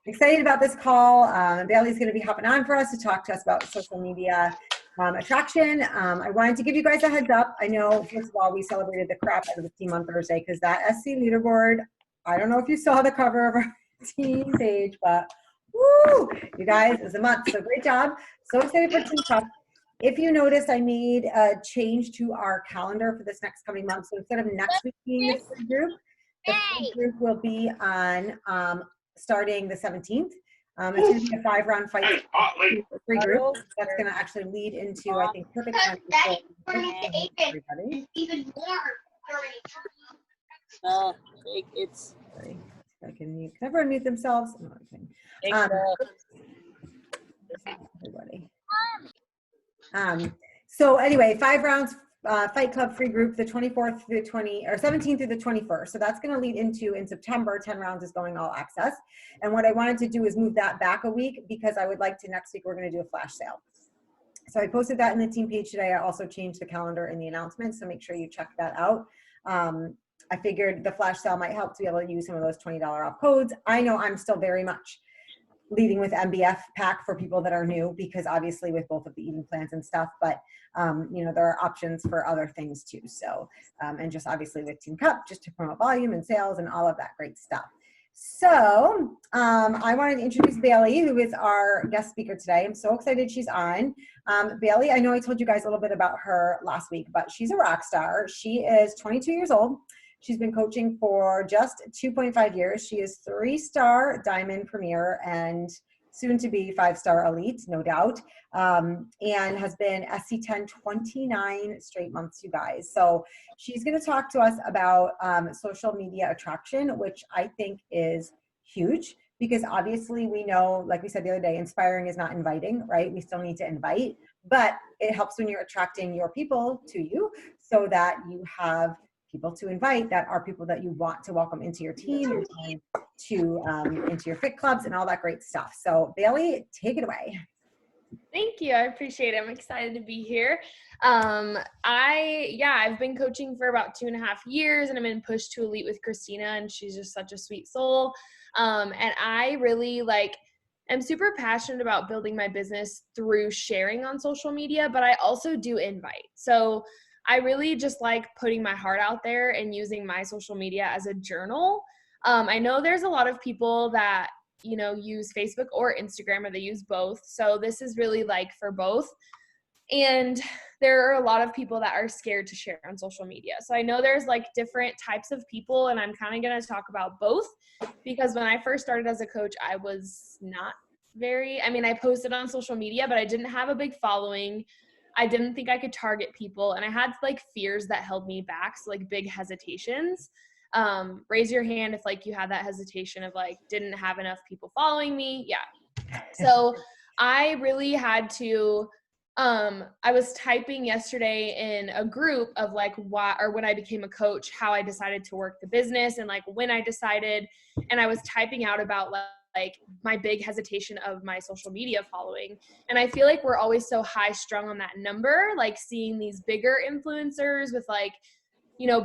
excited about this call. Baylee's going to be hopping on for us to talk to us about social media attraction. I wanted to give you guys a heads up. I know, first of all, we celebrated the crap out of the team on Thursday because that SC leaderboard, I don't know if you saw the cover of our team page, but woo, you guys, it's a month. So great job. So excited for Team Cup. If you notice, I made a change to our calendar for this next coming month. So instead of next week being the free group, the free group will be on starting the 17th. It's going to be a 5-round fight free group. That's going to actually lead into, I think, perfect time for everybody. Even more. It's. I can mute. Can everyone mute themselves? No, I can. Everybody. So anyway, 5 rounds, Fight Club free group, the 24th through the 17th through the 21st. So that's going to lead into, in September, 10 rounds is going all access. And what I wanted to do is move that back a week because I would like to, next week, we're going to do a flash sale. So I posted that in the team page today. I also changed the calendar in the announcement. So make sure you check that out. I figured the flash sale might help to be able to use some of those $20 off codes. I know I'm still very much leading with MBF pack for people that are new because obviously with both of the eating plans and stuff, but you know, there are options for other things too. So, and just obviously with Team Cup, just to promote volume and sales and all of that great stuff. So I wanted to introduce Baylee, who is our guest speaker today. I'm so excited she's on. Baylee, I know I told you guys a little bit about her last week, but she's a rock star. She is 22 years old. She's been coaching for just 2.5 years. She is 3-star Diamond Premier and soon to be 5-star Elite, no doubt, and has been SC10 29 straight months, you guys. So she's going to talk to us about social media attraction, which I think is huge because obviously we know, like we said the other day, inspiring is not inviting, right? We still need to invite, but it helps when you're attracting your people to you so that you have people to invite that are people that you want to welcome into your team and into your fit clubs and all that great stuff. So Baylee, take it away. Thank you. I appreciate it. I'm excited to be here. I've been coaching for about 2.5 years and I'm in Push to Elite with Christina and she's just such a sweet soul. And I really am super passionate about building my business through sharing on social media, but I also do invite. So I really just like putting my heart out there and using my social media as a journal. I know there's a lot of people that, use Facebook or Instagram or they use both. So this is really for both. And there are a lot of people that are scared to share on social media. So I know there's different types of people and I'm kind of going to talk about both because when I first started as a coach, I was not I posted on social media, but I didn't have a big following. I didn't think I could target people and I had fears that held me back. So big hesitations. Raise your hand if you had that hesitation of didn't have enough people following me. Yeah. So I really had to, I was typing yesterday in a group of when I became a coach, how I decided to work the business and when I decided, and I was typing out about my big hesitation of my social media following. And I feel we're always so high strung on that number, seeing these bigger influencers with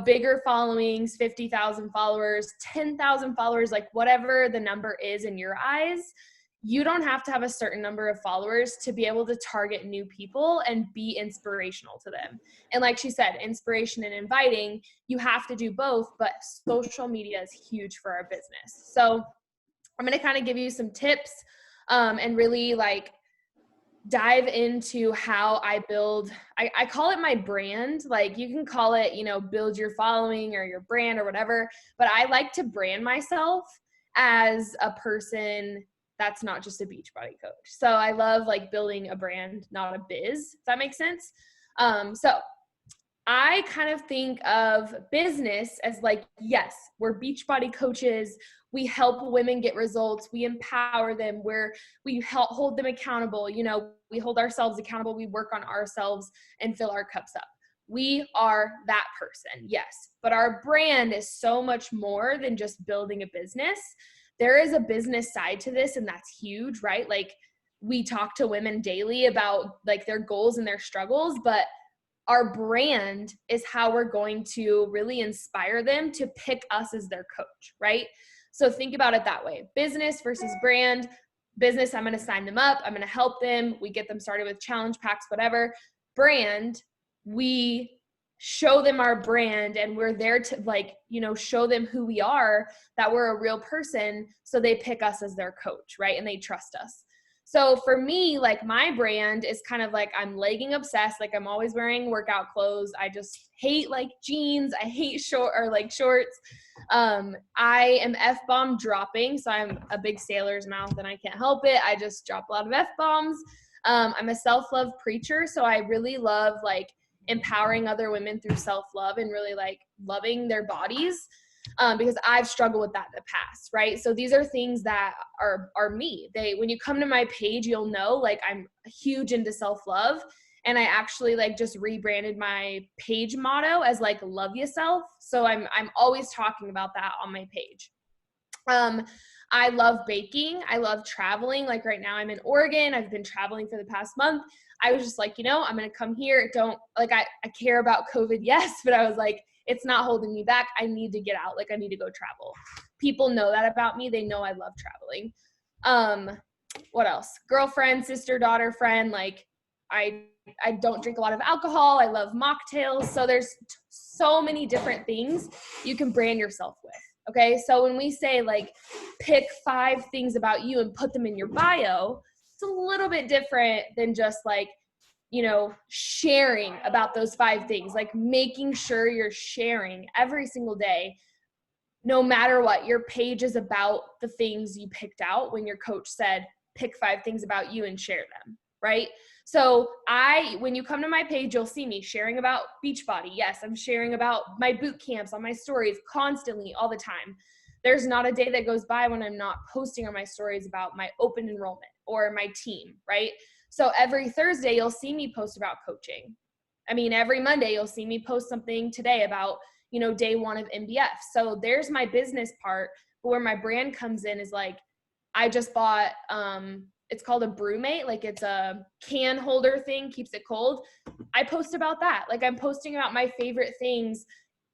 bigger followings, 50,000 followers, 10,000 followers, whatever the number is in your eyes. You don't have to have a certain number of followers to be able to target new people and be inspirational to them. And like she said, inspiration and inviting, you have to do both, but social media is huge for our business. So I'm going to kind of give you some tips and really dive into how I build, I call it my brand. You can call it, build your following or your brand or whatever, but I like to brand myself as a person that's not just a Beachbody coach. So I love building a brand, not a biz. Does that make sense? So I kind of think of business as yes, we're Beachbody coaches. We help women get results. We empower them we help hold them accountable. We hold ourselves accountable. We work on ourselves and fill our cups up. We are that person. Yes. But our brand is so much more than just building a business. There is a business side to this and that's huge, right? We talk to women daily about their goals and their struggles, but our brand is how we're going to really inspire them to pick us as their coach, right? So think about it that way. Business versus brand. Business, I'm going to sign them up. I'm going to help them. We get them started with challenge packs, whatever. Brand, we show them our brand, and we're there to like, you know, show them who we are, that we're a real person. So they pick us as their coach, right? And they trust us. So for me, like my brand is kind of like, I'm legging obsessed. Like I'm always wearing workout clothes. I just hate like jeans. I hate shorts. I am F-bomb dropping. So I'm a big sailor's mouth and I can't help it. I just drop a lot of F-bombs. I'm a self-love preacher. So I really love like empowering other women through self-love and really like loving their bodies. Because I've struggled with that in the past, right? So these are things that are me. When you come to my page, you'll know like I'm huge into self-love, and I actually like just rebranded my page motto as like love yourself. So I'm always talking about that on my page. I love baking. I love traveling. Like right now I'm in Oregon. I've been traveling for the past month. I was just like, you know, I'm going to come here. I care about COVID. Yes. But I was like, it's not holding me back. I need to get out. Like I need to go travel. People know that about me. They know I love traveling. What else? Girlfriend, sister, daughter, friend. Like I don't drink a lot of alcohol. I love mocktails. So there's so many different things you can brand yourself with. Okay. So when we say like, pick 5 things about you and put them in your bio, it's a little bit different than just like, you know, sharing about those 5 things, like making sure you're sharing every single day, no matter what. Your page is about the things you picked out when your coach said, pick 5 things about you and share them, right? So when you come to my page, you'll see me sharing about Beachbody. Yes, I'm sharing about my boot camps on my stories constantly, all the time. There's not a day that goes by when I'm not posting on my stories about my open enrollment or my team, right? So every Thursday, you'll see me post about coaching. I mean, every Monday, you'll see me post something today about, you know, day 1 of MBF. So there's my business part, but where my brand comes in is like, I just bought, it's called a BrewMate. Like it's a can holder thing, keeps it cold. I post about that. Like I'm posting about my favorite things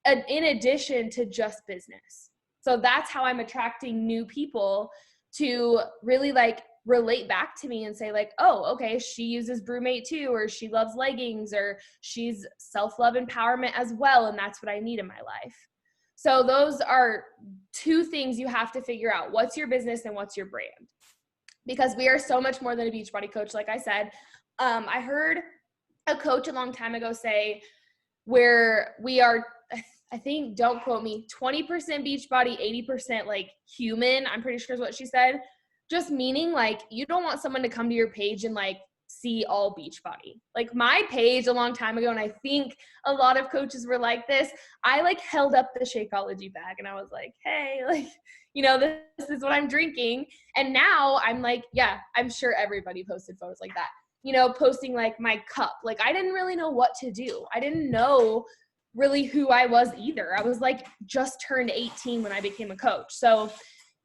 in addition to just business. So that's how I'm attracting new people to really like relate back to me and say like, oh, okay, she uses BrewMate too, or she loves leggings, or she's self-love empowerment as well. And that's what I need in my life. So those are 2 things you have to figure out. What's your business and what's your brand? Because we are so much more than a Beachbody coach. Like I said, I heard a coach a long time ago say where we are, I think, don't quote me, 20% Beachbody, 80% like human. I'm pretty sure is what she said. Just meaning like, you don't want someone to come to your page and like see all Beachbody. Like my page a long time ago, and I think a lot of coaches were like this, I like held up the Shakeology bag and I was like, hey, like, you know, this is what I'm drinking. And now I'm like, yeah, I'm sure everybody posted photos like that, you know, posting like my cup. Like I didn't really know what to do. I didn't know really who I was either. I was like just turned 18 when I became a coach. So,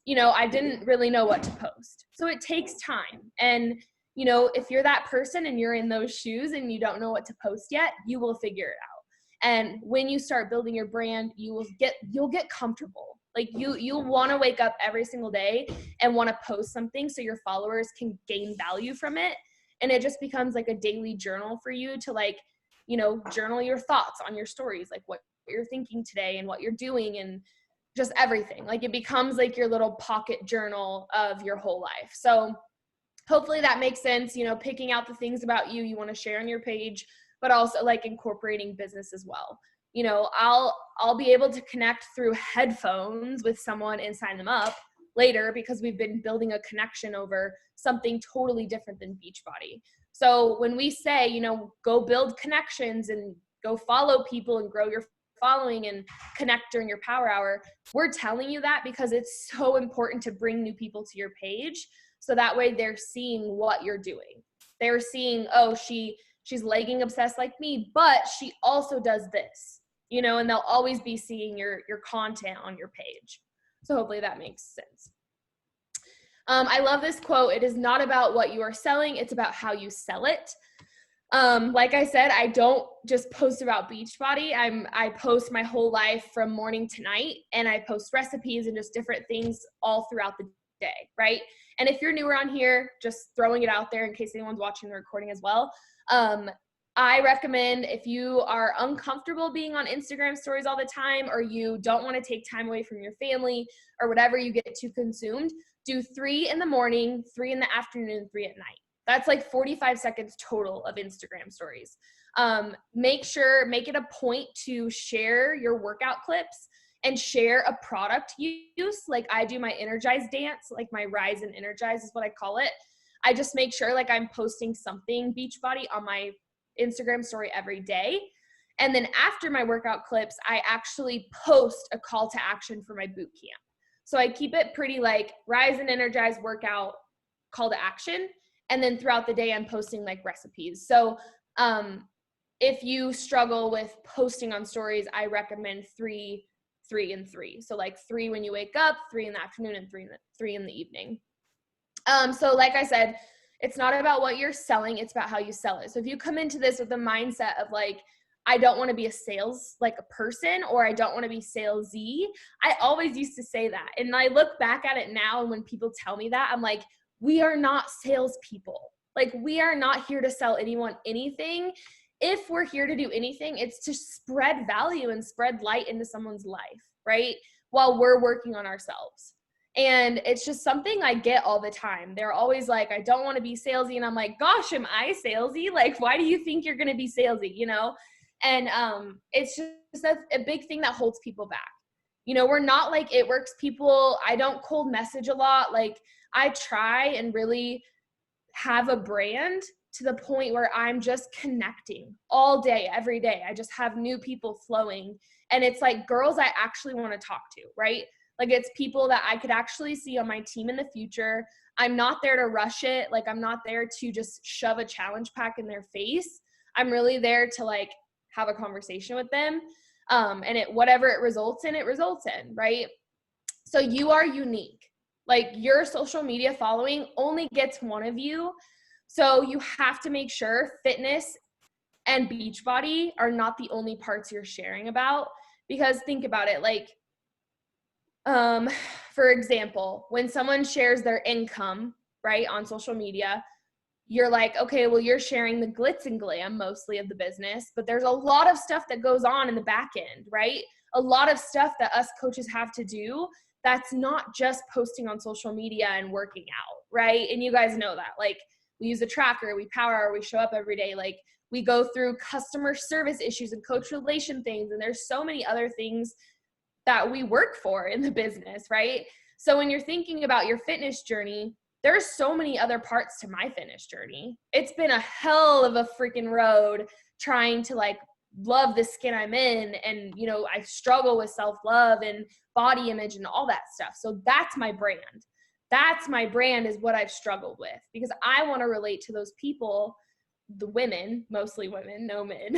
you know, I didn't really know what to post. So it takes time. And, you know, if you're that person and you're in those shoes and you don't know what to post yet, you will figure it out. And when you start building your brand, you'll get comfortable. Like you'll want to wake up every single day and want to post something so your followers can gain value from it. And it just becomes like a daily journal for you to like, you know, journal your thoughts on your stories, like what you're thinking today and what you're doing and just everything. Like it becomes like your little pocket journal of your whole life. So hopefully that makes sense, you know, picking out the things about you want to share on your page, but also like incorporating business as well. You know, I'll be able to connect through headphones with someone and sign them up later because we've been building a connection over something totally different than Beachbody. So when we say, you know, go build connections and go follow people and grow your following and connect during your power hour, we're telling you that because it's so important to bring new people to your page. So that way they're seeing what you're doing. They're seeing, oh, she's legging obsessed like me, but she also does this, you know, and they'll always be seeing your content on your page. So hopefully that makes sense. I love this quote. It is not about what you are selling. It's about how you sell it. Like I said, I don't just post about Beachbody. I post my whole life from morning to night, and I post recipes and just different things all throughout the day, right? And if you're new around here, just throwing it out there in case anyone's watching the recording as well. I recommend, if you are uncomfortable being on Instagram stories all the time, or you don't want to take time away from your family or whatever, you get too consumed, do 3 in the morning, 3 in the afternoon, and 3 at night. That's like 45 seconds total of Instagram stories. Make it a point to share your workout clips and share a product use. Like I do my Energize dance, like my Rise and Energize is what I call it. I just make sure like I'm posting something Beachbody on my Instagram story every day. And then after my workout clips, I actually post a call to action for my boot camp. So I keep it pretty like Rise and Energize workout, call to action. And then throughout the day, I'm posting like recipes. So if you struggle with posting on stories, I recommend 3, 3, and 3. So like 3 when you wake up, 3 in the afternoon, and 3 in the evening. So like I said, it's not about what you're selling, it's about how you sell it. So if you come into this with the mindset of like, I don't want to be a sales like a person, or I don't want to be salesy. I always used to say that. And I look back at it now, and when people tell me that, I'm like, we are not salespeople. Like we are not here to sell anyone anything. If we're here to do anything, it's to spread value and spread light into someone's life, right? While we're working on ourselves. And it's just something I get all the time. They're always like, I don't want to be salesy. And I'm like, gosh, am I salesy? Like, why do you think you're going to be salesy? You know? And it's just a big thing that holds people back. You know, we're not like It Works people. I don't cold message a lot. Like I try and really have a brand to the point where I'm just connecting all day, every day. I just have new people flowing. And it's like girls I actually want to talk to, right? Like it's people that I could actually see on my team in the future. I'm not there to rush it. Like I'm not there to just shove a challenge pack in their face. I'm really there to like have a conversation with them. And whatever it results in, right? So you are unique. Like your social media following only gets one of you. So you have to make sure fitness and Beachbody are not the only parts you're sharing about. Because think about it, like, for example, when someone shares their income, right, on social media, you're like, okay, well, you're sharing the glitz and glam mostly of the business, but there's a lot of stuff that goes on in the back end, right? A lot of stuff that us coaches have to do that's not just posting on social media and working out, right? And you guys know that. Like, we use a tracker, we power, we show up every day. Like, we go through customer service issues and coach relation things, and there's so many other things that we work for in the business, right? So when you're thinking about your fitness journey, there's so many other parts to my fitness journey. It's been a hell of a freaking road trying to like love the skin I'm in. And, you know, I struggle with self-love and body image and all that stuff. So that's my brand. That's my brand, is what I've struggled with, because I want to relate to those people, the women, mostly women, no men,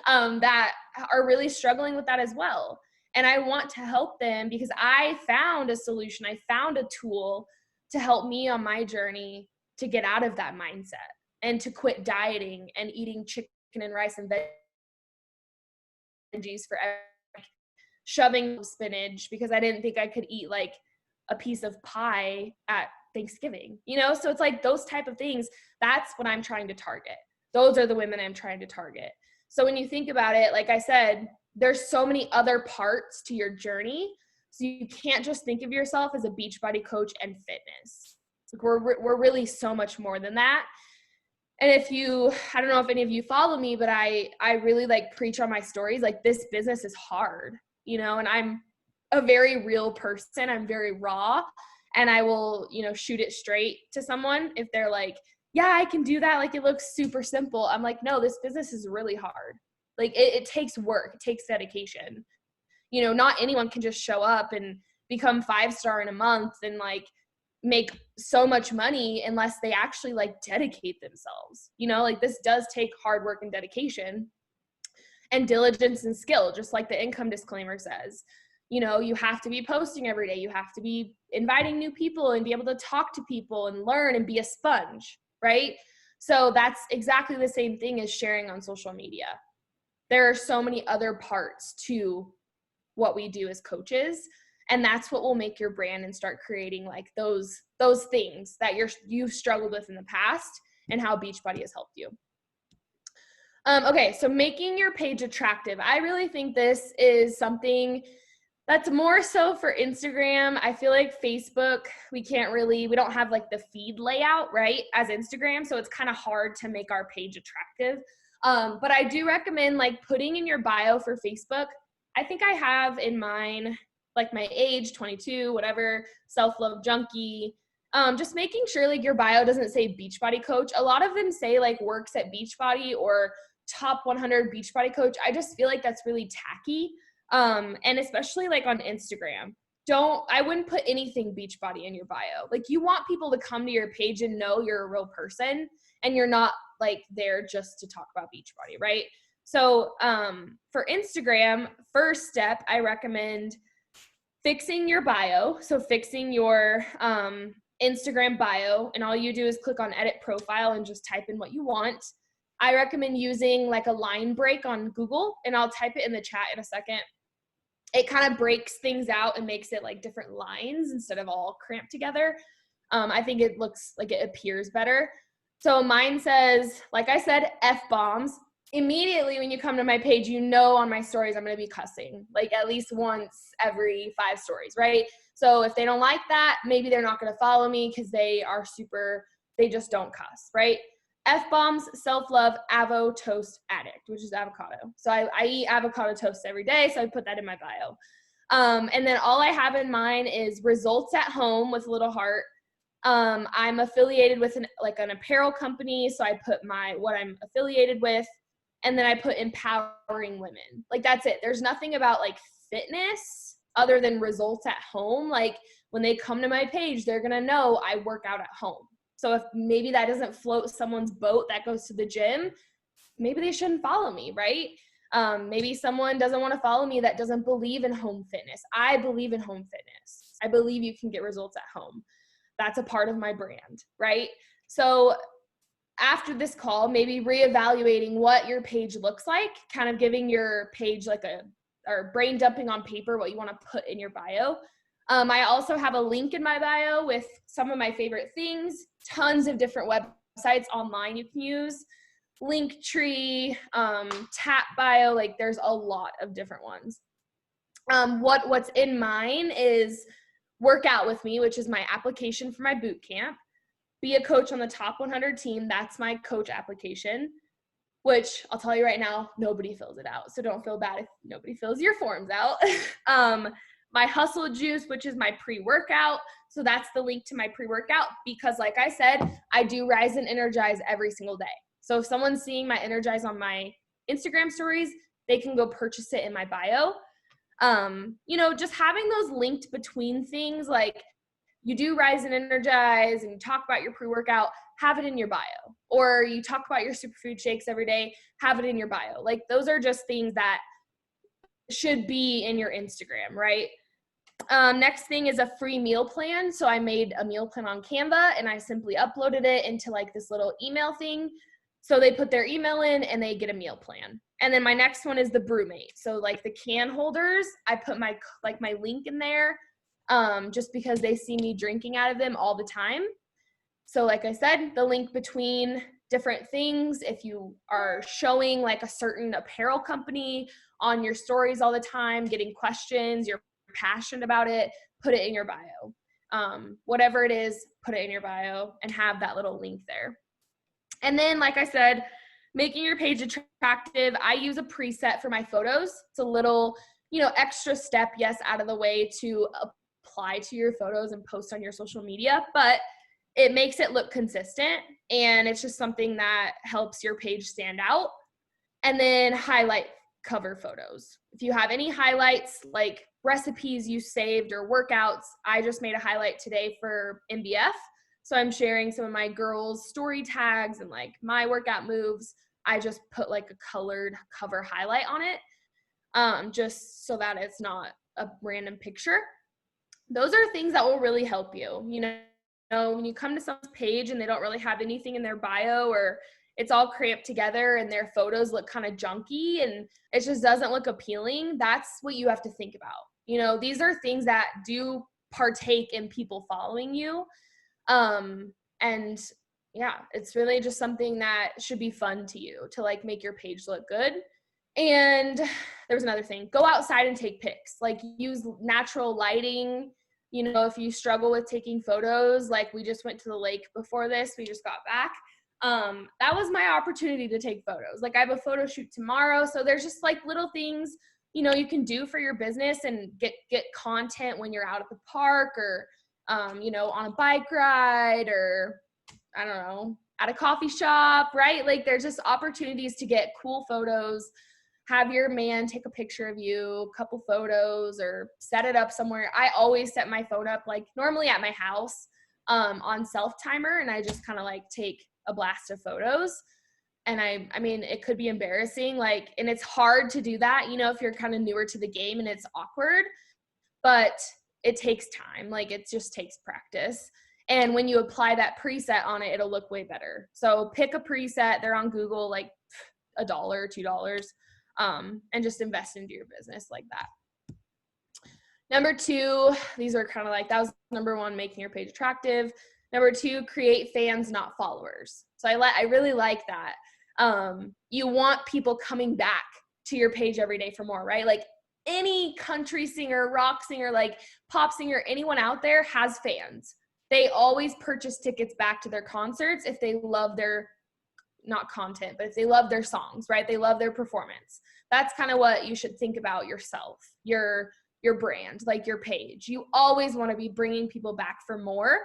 that are really struggling with that as well. And I want to help them because I found a solution. I found a tool to help me on my journey to get out of that mindset and to quit dieting and eating chicken and rice and veggies for shoving spinach because I didn't think I could eat like a piece of pie at Thanksgiving, you know? So it's like those type of things. That's what I'm trying to target. Those are the women I'm trying to target. So when you think about it, like I said, there's so many other parts to your journey. So you can't just think of yourself as a Beachbody coach and fitness. Like we're really so much more than that. And I don't know if any of you follow me, but I really like preach on my stories. Like this business is hard, you know, and I'm a very real person. I'm very raw, and I will, you know, shoot it straight to someone if they're like, yeah, I can do that. Like it looks super simple. I'm like, no, this business is really hard. Like it takes work. It takes dedication. You know, not anyone can just show up and become 5-star in a month and like make so much money unless they actually like dedicate themselves. You know, like this does take hard work and dedication and diligence and skill, just like the income disclaimer says. You know, you have to be posting every day. You have to be inviting new people and be able to talk to people and learn and be a sponge, right? So that's exactly the same thing as sharing on social media. There are so many other parts to what we do as coaches, and that's what will make your brand and start creating like those things that you've struggled with in the past, and how Beachbody has helped you. Okay, so making your page attractive. I really think this is something that's more so for Instagram. I feel like Facebook, we don't have like the feed layout, right, as Instagram. So it's kind of hard to make our page attractive. But I do recommend like putting in your bio for Facebook. I think I have in mine, like my age, 22, whatever, self-love junkie. Just making sure like your bio doesn't say Beachbody coach. A lot of them say like works at Beachbody or top 100 Beachbody coach. I just feel like that's really tacky. And especially like on Instagram, I wouldn't put anything Beachbody in your bio. Like, you want people to come to your page and know you're a real person and you're not like there just to talk about Beachbody, right? So, for Instagram, first step, I recommend fixing your bio. So fixing your, Instagram bio, and all you do is click on edit profile and just type in what you want. I recommend using like a line break on Google, and I'll type it in the chat in a second. It kind of breaks things out and makes it like different lines instead of all cramped together. I think it looks like it appears better. So mine says, like I said, F-bombs. Immediately when you come to my page, you know on my stories I'm going to be cussing like at least once every 5 stories, right? So if they don't like that, maybe they're not going to follow me because they just don't cuss, right? F-bombs, self-love, avo toast addict, which is avocado. So I eat avocado toast every day, so I put that in my bio. And then all I have in mine is results at home with a little heart. I'm affiliated with an apparel company, so I put what I'm affiliated with, and then I put empowering women. Like, that's it. There's nothing about like fitness other than results at home. Like, when they come to my page, they're gonna know I work out at home. So if maybe that doesn't float someone's boat that goes to the gym, maybe they shouldn't follow me, right? Maybe someone doesn't want to follow me that doesn't believe in home fitness. I believe in home fitness. I believe you can get results at home. That's a part of my brand, right? So after this call, maybe reevaluating what your page looks like, kind of giving your page or brain dumping on paper what you want to put in your bio. I also have a link in my bio with some of my favorite things, tons of different websites online you can use, Linktree, Tap Bio, like there's a lot of different ones. What's in mine is Work Out With Me, which is my application for my boot camp. Be a coach on the top 100 team, that's my coach application, which I'll tell you right now, nobody fills it out. So don't feel bad if nobody fills your forms out. My Hustle Juice, which is my pre-workout. So that's the link to my pre-workout because like I said, I do Rise and Energize every single day. So if someone's seeing my Energize on my Instagram stories, they can go purchase it in my bio. Just having those linked between things, like you do Rise and Energize and you talk about your pre-workout, have it in your bio. Or you talk about your superfood shakes every day, have it in your bio. Like, those are just things that should be in your Instagram, right? Next thing is a free meal plan. So I made a meal plan on Canva and I simply uploaded it into like this little email thing. So they put their email in and they get a meal plan. And then my next one is the Brewmate. So like the can holders, I put my link in there just because they see me drinking out of them all the time. So like I said, the link between different things, if you are showing like a certain apparel company on your stories all the time, getting questions, you're passionate about it, put it in your bio. Whatever it is, put it in your bio and have that little link there. And then, like I said, making your page attractive. I use a preset for my photos. It's a little, extra step, yes, out of the way to apply to your photos and post on your social media, but it makes it look consistent and it's just something that helps your page stand out. And then highlight cover photos. If you have any highlights like recipes you saved or workouts, I just made a highlight today for MBF. So I'm sharing some of my girls' story tags and like my workout moves. I just put like a colored cover highlight on it, just so that it's not a random picture. Those are things that will really help you. know, when you come to someone's page and they don't really have anything in their bio, or it's all cramped together and their photos look kind of junky and it just doesn't look appealing, that's what you have to think about. You know, these are things that do partake in people following you. And yeah, it's really just something that should be fun to you to like make your page look good. And there was another thing, go outside and take pics, like use natural lighting. You know, if you struggle with taking photos, like we just went to the lake before this, we just got back. That was my opportunity to take photos. Like I have a photo shoot tomorrow. So there's just like little things, you know, you can do for your business and get content when you're out at the park, or, you know, on a bike ride, or I don't know, at a coffee shop, right? Like there's just opportunities to get cool photos, have your man take a picture of you, a couple photos, or set it up somewhere. I always set my phone up like normally at my house on self timer, and I just kind of like take a blast of photos. And I mean, it could be embarrassing, like, and it's hard to do that, you know, if you're kind of newer to the game and it's awkward, but it takes time. Like it just takes practice. And when you apply that preset on it, it'll look way better. So pick a preset. They're on Google, like $1, $2, and just invest into your business like that. Number 2, these are kind of like, that was number 1, making your page attractive. Number 2, create fans, not followers. So I really like that. You want people coming back to your page every day for more, right? Like any country singer, rock singer, like pop singer, anyone out there has fans. They always purchase tickets back to their concerts if they love their, not content, but if they love their songs, right? They love their performance. That's kind of what you should think about yourself, your brand, like your page. You always want to be bringing people back for more.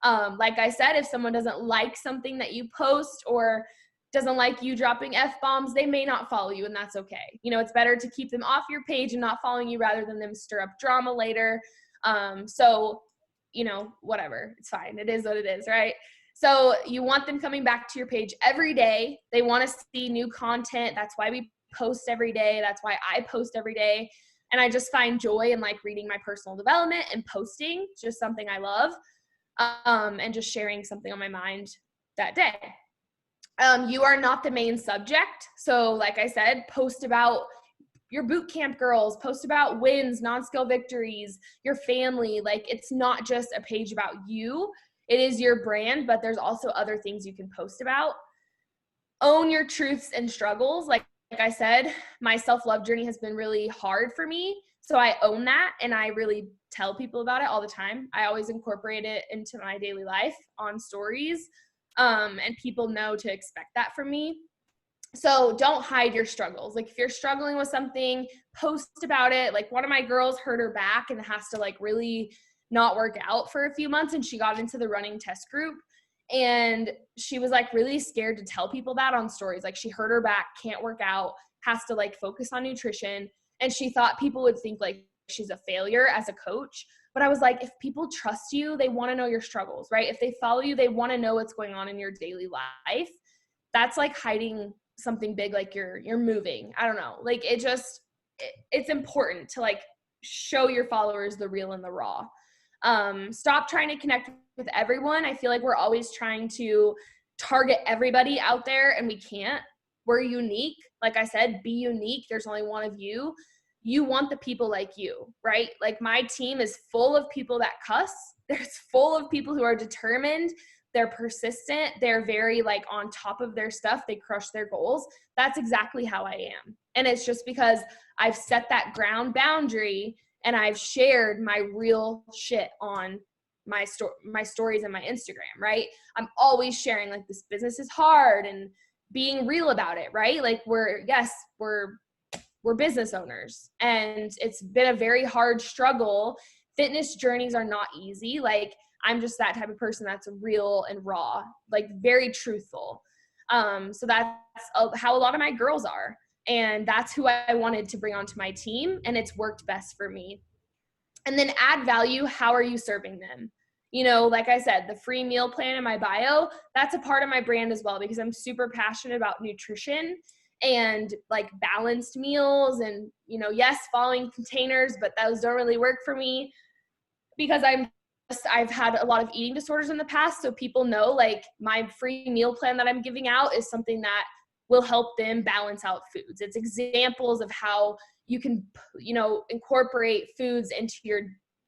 Like I said, if someone doesn't like something that you post or doesn't like you dropping F-bombs, they may not follow you, and that's okay. You know, it's better to keep them off your page and not following you rather than them stir up drama later. So, you know, whatever, it's fine. It is what it is, right? So you want them coming back to your page every day. They want to see new content. That's why we post every day. That's why I post every day. And I just find joy in like reading my personal development and posting. It's just something I love. And just sharing something on my mind that day. You are not the main subject. So like I said, post about your boot camp girls, post about wins, non-skill victories, your family. Like it's not just a page about you. It is your brand, but there's also other things you can post about. Own your truths and struggles. Like I said, my self-love journey has been really hard for me. So I own that, and I really tell people about it all the time. I always incorporate it into my daily life on stories, and people know to expect that from me. So don't hide your struggles. Like if you're struggling with something, post about it. Like one of my girls hurt her back and has to like really not work out for a few months, and she got into the running test group, and she was like really scared to tell people that on stories. Like she hurt her back, can't work out, has to like focus on nutrition. And she thought people would think like she's a failure as a coach. But I was like, if people trust you, they want to know your struggles, right? If they follow you, they want to know what's going on in your daily life. That's like hiding something big, like you're moving. I don't know. Like it's important to like show your followers the real and the raw. Stop trying to connect with everyone. I feel like we're always trying to target everybody out there, and we can't. We're unique. Like I said, be unique. There's only one of you. You want the people like you, right? Like my team is full of people that cuss. There's full of people who are determined. They're persistent. They're very like on top of their stuff. They crush their goals. That's exactly how I am. And it's just because I've set that ground boundary and I've shared my real shit on my stories and my Instagram, right? I'm always sharing like this business is hard and being real about it, right? Like we're business owners, and it's been a very hard struggle. Fitness journeys are not easy. Like I'm just that type of person that's real and raw, like very truthful. So that's how a lot of my girls are. And that's who I wanted to bring onto my team, and it's worked best for me. And then add value. How are you serving them? You know, like I said, the free meal plan in my bio, that's a part of my brand as well, because I'm super passionate about nutrition and like balanced meals and, you know, yes, following containers, but those don't really work for me because I'm I've had a lot of eating disorders in the past. So people know like my free meal plan that I'm giving out is something that will help them balance out foods. It's examples of how you can, you know, incorporate foods into your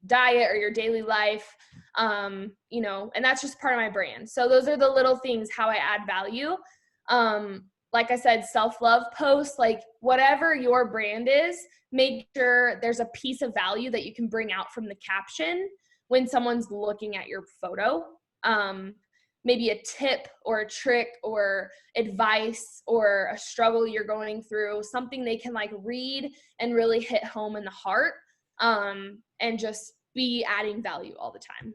diet or your daily life, you know, and that's just part of my brand. So those are the little things, how I add value. Like I said, self-love posts, like whatever your brand is, make sure there's a piece of value that you can bring out from the caption when someone's looking at your photo. Maybe a tip or a trick or advice or a struggle you're going through, something they can like read and really hit home in the heart, and just be adding value all the time.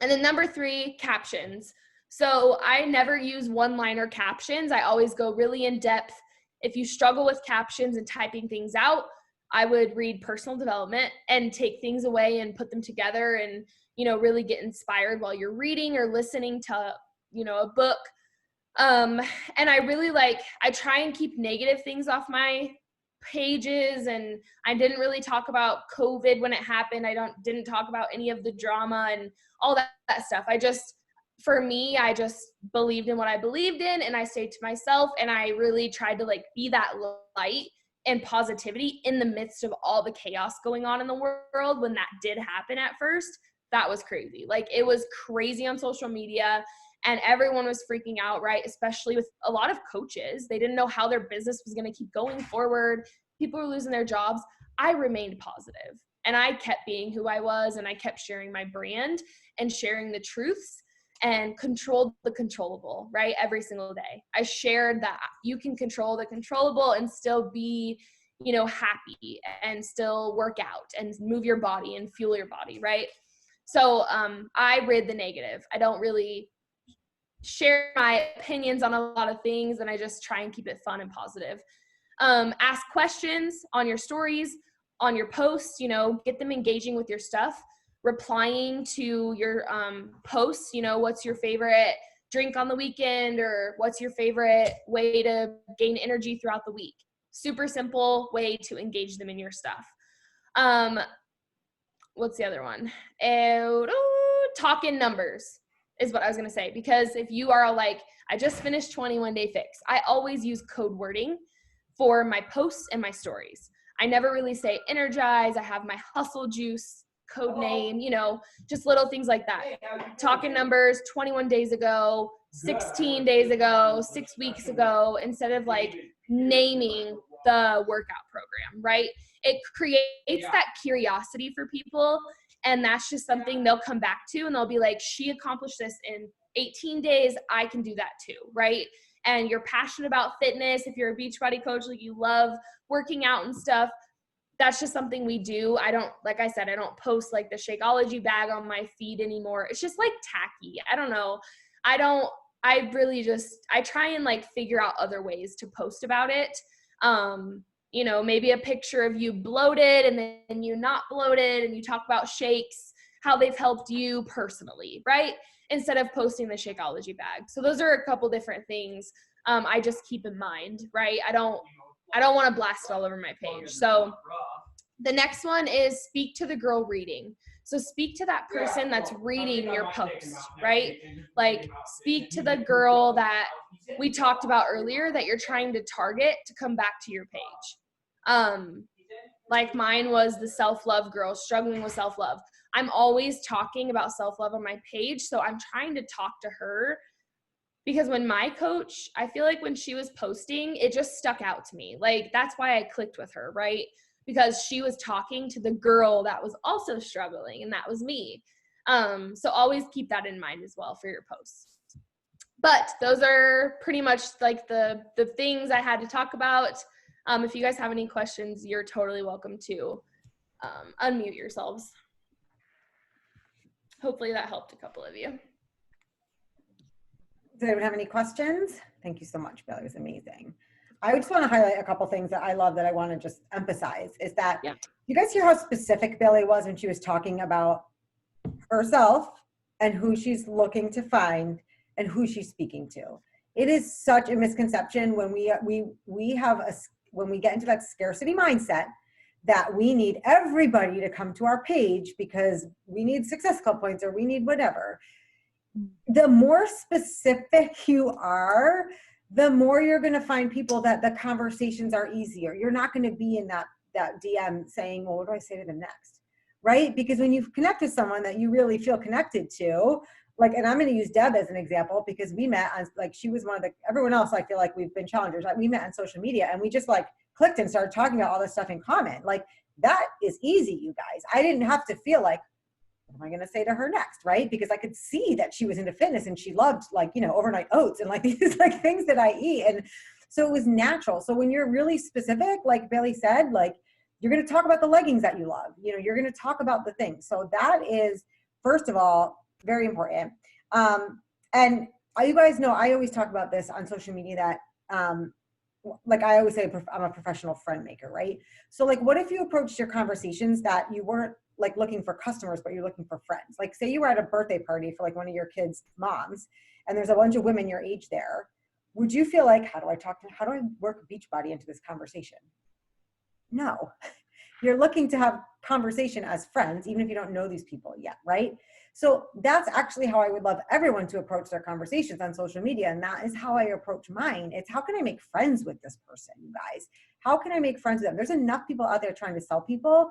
And then number 3, captions. So I never use one-liner captions. I always go really in depth. If you struggle with captions and typing things out, I would read personal development and take things away and put them together and, you know, really get inspired while you're reading or listening to, you know, a book. And I really I try and keep negative things off my pages, and I didn't really talk about COVID when it happened. Didn't talk about any of the drama and all that stuff. For me, I just believed in what I believed in, and I stayed to myself, and I really tried to be that light and positivity in the midst of all the chaos going on in the world. When that did happen at first, that was crazy. It was crazy on social media, and everyone was freaking out, right? Especially with a lot of coaches. They didn't know how their business was going to keep going forward. People were losing their jobs. I remained positive, and I kept being who I was, and I kept sharing my brand and sharing the truths, and controlled the controllable, right? Every single day. I shared that you can control the controllable and still be, you know, happy and still work out and move your body and fuel your body, right? So I read the negative. I don't really share my opinions on a lot of things, and I just try and keep it fun and positive. Ask questions on your stories, on your posts, you know, get them engaging with your stuff. Replying to your posts, you know, what's your favorite drink on the weekend, or what's your favorite way to gain energy throughout the week. Super simple way to engage them in your stuff. What's the other one? Talk in numbers is what I was going to say, because if you are I just finished 21 Day Fix, I always use code wording for my posts and my stories. I never really say energize. I have my hustle juice code name, you know, just little things like that. Talking numbers, 21 days ago, 16 days ago, 6 weeks ago, instead of naming the workout program, right? It creates that curiosity for people, and that's just something they'll come back to, and they'll be like, she accomplished this in 18 days, I can do that too, right? And you're passionate about fitness. If you're a Beachbody coach, you love working out and stuff, that's just something we do. I don't, like I said, I don't post the Shakeology bag on my feed anymore. It's just tacky. I don't know. I try and figure out other ways to post about it. You know, maybe a picture of you bloated and then you not bloated, and you talk about shakes, how they've helped you personally, right? Instead of posting the Shakeology bag. So those are a couple different things I just keep in mind, right? I don't want to blast it all over my page. So the next one is speak to the girl reading. So speak to that person that's reading your post, right? Speak to the girl that we talked about earlier that you're trying to target to come back to your page. Mine was the self-love girl struggling with self-love. I'm always talking about self-love on my page. So I'm trying to talk to her, because when my coach, I feel when she was posting, it just stuck out to me. That's why I clicked with her, right? Because she was talking to the girl that was also struggling, and that was me. So always keep that in mind as well for your posts. But those are pretty much the things I had to talk about. If you guys have any questions, you're totally welcome to unmute yourselves. Hopefully that helped a couple of you. Does anyone have any questions? Thank you so much, Baylee. It was amazing. I just want to highlight a couple things that I love that I want to just emphasize is that you guys hear how specific Baylee was when she was talking about herself and who she's looking to find and who she's speaking to. It is such a misconception when we get into that scarcity mindset that we need everybody to come to our page because we need Success Club points or we need whatever. The more specific you are, the more you're going to find people that the conversations are easier. You're not going to be in that DM saying, well, what do I say to them next? Right? Because when you connect with someone that you really feel connected to, like, and I'm going to use Deb as an example because we met on, like, she was one of the, everyone else, I feel like we've been challengers. Like, we met on social media and we just like clicked and started talking about all this stuff in common. Like, that is easy, you guys. I didn't have to feel like, what am I going to say to her next? Right? Because I could see that she was into fitness and she loved, like, you know, overnight oats and like these like things that I eat. And so it was natural. So when you're really specific, like Baylee said, like, you're going to talk about the leggings that you love, you know, you're going to talk about the things. So that is, first of all, very important. And you guys know, I always talk about this on social media that, like I always say, I'm a professional friend maker, right? So like, what if you approached your conversations that you weren't like looking for customers, but you're looking for friends? Like, say you were at a birthday party for like one of your kids' moms, and there's a bunch of women your age there. Would you feel like, how do I work Beachbody into this conversation? No, you're looking to have conversation as friends, even if you don't know these people yet, right? So that's actually how I would love everyone to approach their conversations on social media. And that is how I approach mine. It's how can I make friends with this person, you guys? How can I make friends with them? There's enough people out there trying to sell people.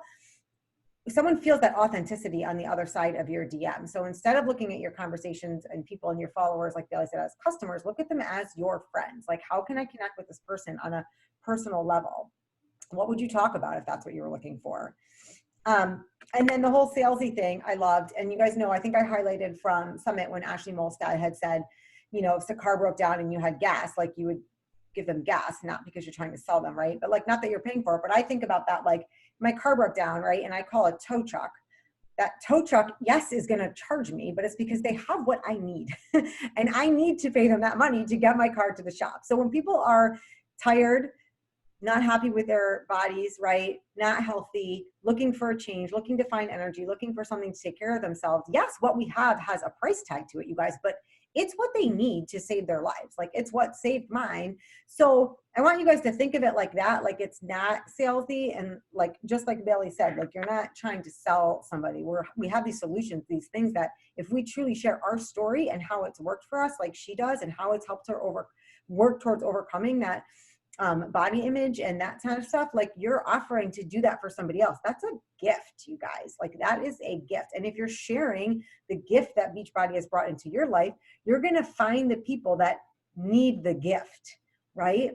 Someone feels that authenticity on the other side of your DM. So instead of looking at your conversations and people and your followers, like Baylee said, as customers, look at them as your friends. Like, how can I connect with this person on a personal level? What would you talk about if that's what you were looking for? And then the whole salesy thing I loved. And you guys know, I think I highlighted from Summit when Ashley Molstad had said, you know, if the car broke down and you had gas, like you would give them gas, not because you're trying to sell them, right? But like, not that you're paying for it, but I think about that, like my car broke down, right? And I call a tow truck. That tow truck, yes, is going to charge me, but it's because they have what I need. And I need to pay them that money to get my car to the shop. So when people are tired, not happy with their bodies, right? Not healthy, looking for a change, looking to find energy, looking for something to take care of themselves. Yes, what we have has a price tag to it, you guys, but it's what they need to save their lives. Like, it's what saved mine. So I want you guys to think of it like that. Like, it's not salesy. And like, just like Baylee said, like, you're not trying to sell somebody. We have these solutions, these things that if we truly share our story and how it's worked for us, like she does, and how it's helped her work towards overcoming that body image and that kind of stuff, like, you're offering to do that for somebody else. That's a gift, you guys. Like, that is a gift. And if you're sharing the gift that Beachbody has brought into your life, you're going to find the people that need the gift, right?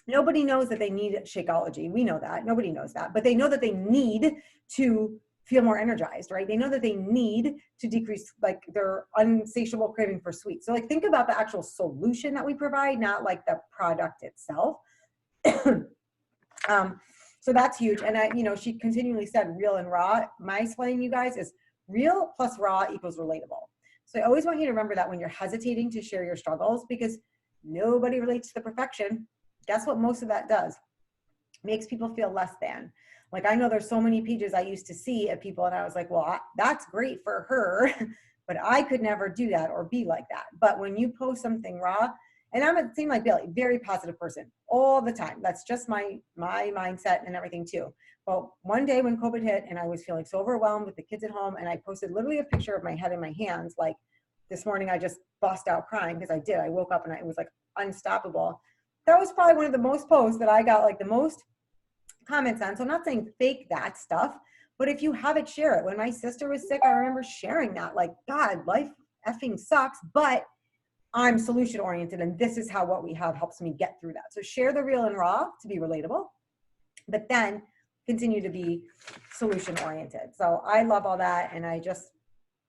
Nobody knows that they need Shakeology. We know that. Nobody knows that. But they know that they need to feel more energized, right? They know that they need to decrease like their unsatiable craving for sweets. So like, think about the actual solution that we provide, not like the product itself. So that's huge. And I, you know, she continually said real and raw. My explaining, you guys, is real plus raw equals relatable. So I always want you to remember that when you're hesitating to share your struggles, because nobody relates to the perfection. Guess what most of that does? Makes people feel less than. Like, I know there's so many pages I used to see of people and I was like, well, that's great for her, but I could never do that or be like that. But when you post something raw, and I'm a same like Baylee, very positive person all the time. That's just my mindset and everything too. But one day when COVID hit and I was feeling so overwhelmed with the kids at home, and I posted literally a picture of my head in my hands, like this morning I just bust out crying because I did. I woke up and it was like unstoppable. That was probably one of the most posts that I got like the most comments on. So I'm not saying fake that stuff, but if you have it, share it. When my sister was sick, I remember sharing that, like, God, life effing sucks, but I'm solution oriented, and this is how what we have helps me get through that. So share the real and raw to be relatable, but then continue to be solution oriented. So I love all that, and I just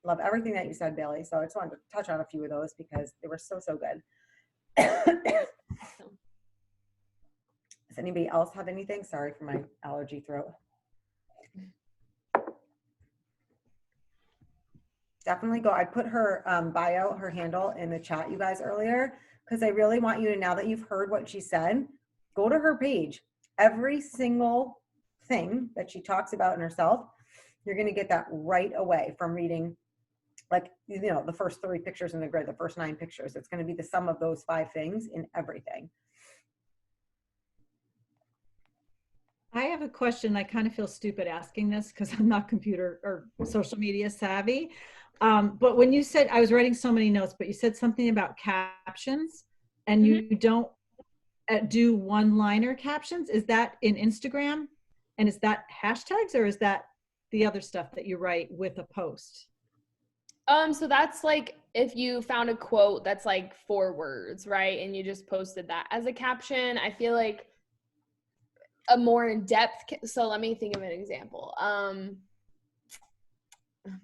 love everything that you said, Baylee. So I just wanted to touch on a few of those because they were so good. Does anybody else have anything? Sorry for my allergy throat. Definitely go. I put her bio, her handle in the chat, you guys, earlier, because I really want you to, now that you've heard what she said, go to her page. Every single thing that she talks about in herself, you're going to get that right away from reading, like, you know, the first 3 pictures in the grid, the first 9 pictures. It's going to be the sum of those 5 things in everything. I have a question. I kind of feel stupid asking this because I'm not computer or social media savvy. But when you said, I was writing so many notes, but you said something about captions and Mhm. you don't do one-liner captions. Is that in Instagram? And is that hashtags or is that the other stuff that you write with a post? So that's like if you found a quote that's like 4 words, right? And you just posted that as a caption. I feel like a more in-depth, so let me think of an example. I'm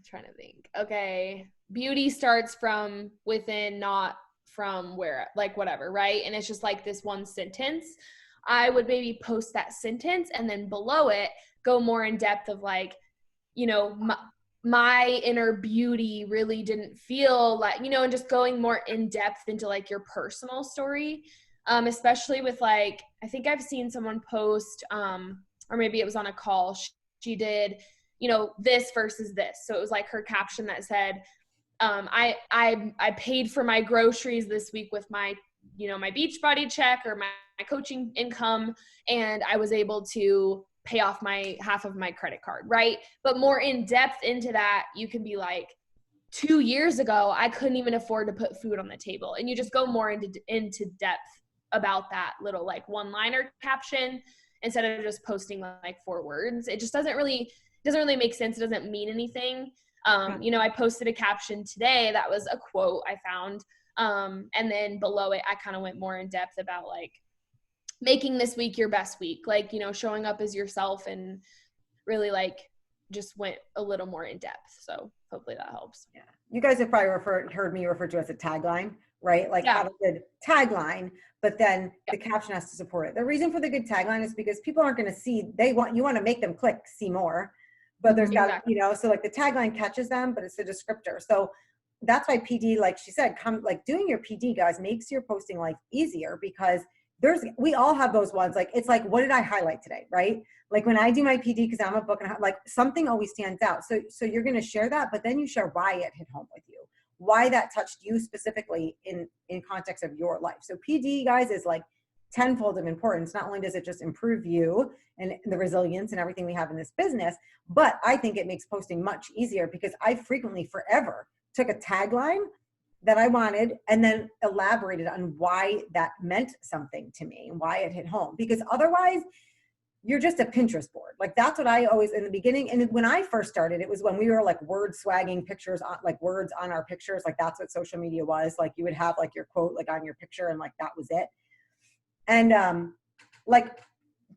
trying to think. Okay. Beauty starts from within, not from where, like whatever, right? And it's just like this one sentence. I would maybe post that sentence and then below it go more in depth of like, you know, my inner beauty really didn't feel like, you know, and just going more in depth into like your personal story. Especially with like, I think I've seen someone post, or maybe it was on a call. She did, you know, this versus this. So it was like her caption that said, I paid for my groceries this week with my, you know, my Beachbody check or my coaching income, and I was able to pay off my half of my credit card, right? But more in depth into that, you can be like, 2 years ago, I couldn't even afford to put food on the table, and you just go more into depth about that little like one-liner caption instead of just posting like 4 words. It just doesn't really make sense. It doesn't mean anything. You know, I posted a caption today that was a quote I found. And then below it, I kind of went more in depth about like making this week your best week, like, you know, showing up as yourself, and really like just went a little more in depth. So hopefully that helps. Yeah. You guys have probably heard me refer to as a tagline, right? Like Yeah. have a good tagline, but then Yeah. the caption has to support it. The reason for the good tagline is because people aren't going to see, you want to make them click, see more, but there's got, Exactly. you know, so like the tagline catches them, but it's a descriptor. So that's why PD, like she said, like doing your PD, guys, makes your posting life easier, because we all have those ones. Like, it's like, what did I highlight today? Right? Like when I do my PD, cause I'm a book, and like something always stands out. So you're going to share that, but then you share why it hit home with you, why that touched you specifically in context of your life. So PD, guys, is like tenfold of importance. Not only does it just improve you and the resilience and everything we have in this business, but I think it makes posting much easier, because I frequently forever took a tagline that I wanted and then elaborated on why that meant something to me, why it hit home. Because otherwise, you're just a Pinterest board. Like that's what I always, in the beginning, and when I first started, it was when we were like word swagging pictures on, like words on our pictures. Like that's what social media was. Like you would have like your quote like on your picture, and like that was it. And like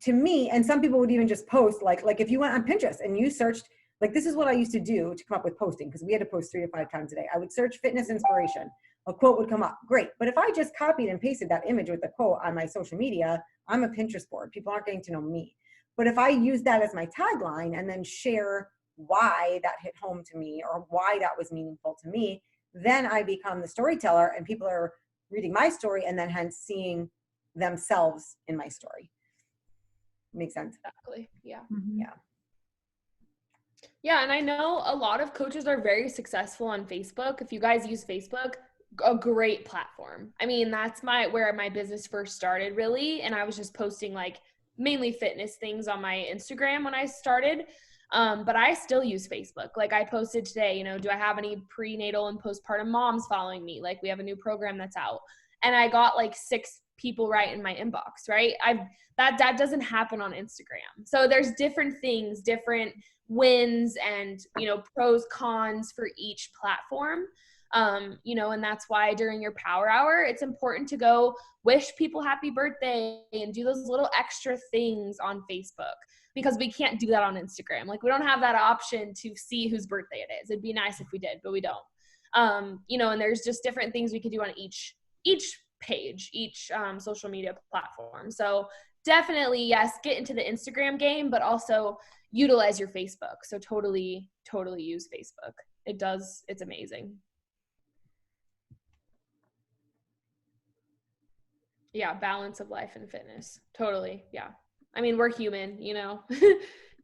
to me, and some people would even just post like if you went on Pinterest and you searched, like this is what I used to do to come up with posting, because we had to post 3 to 5 times a day. I would search fitness inspiration, a quote would come up, great. But if I just copied and pasted that image with the quote on my social media, I'm a Pinterest board. People aren't getting to know me. But if I use that as my tagline and then share why that hit home to me or why that was meaningful to me, then I become the storyteller, and people are reading my story and then hence seeing themselves in my story. Makes sense? Exactly. Yeah. Mm-hmm. Yeah. Yeah, and I know a lot of coaches are very successful on Facebook. If you guys use Facebook, a great platform. I mean, that's where my business first started, really, and I was just posting like mainly fitness things on my Instagram when I started. But I still use Facebook. Like I posted today, you know, do I have any prenatal and postpartum moms following me? Like we have a new program that's out. And I got like 6 people right in my inbox, right? That doesn't happen on Instagram. So there's different things, different wins, and, you know, pros, cons for each platform. You know, and that's why during your power hour, it's important to go wish people happy birthday and do those little extra things on Facebook, because we can't do that on Instagram. Like we don't have that option to see whose birthday it is. It'd be nice if we did, but we don't. You know, and there's just different things we could do on each page, each social media platform. So definitely, yes, get into the Instagram game, but also utilize your Facebook. So totally use Facebook. It's amazing. Yeah, balance of life and fitness. Totally. Yeah. I mean, we're human, you know.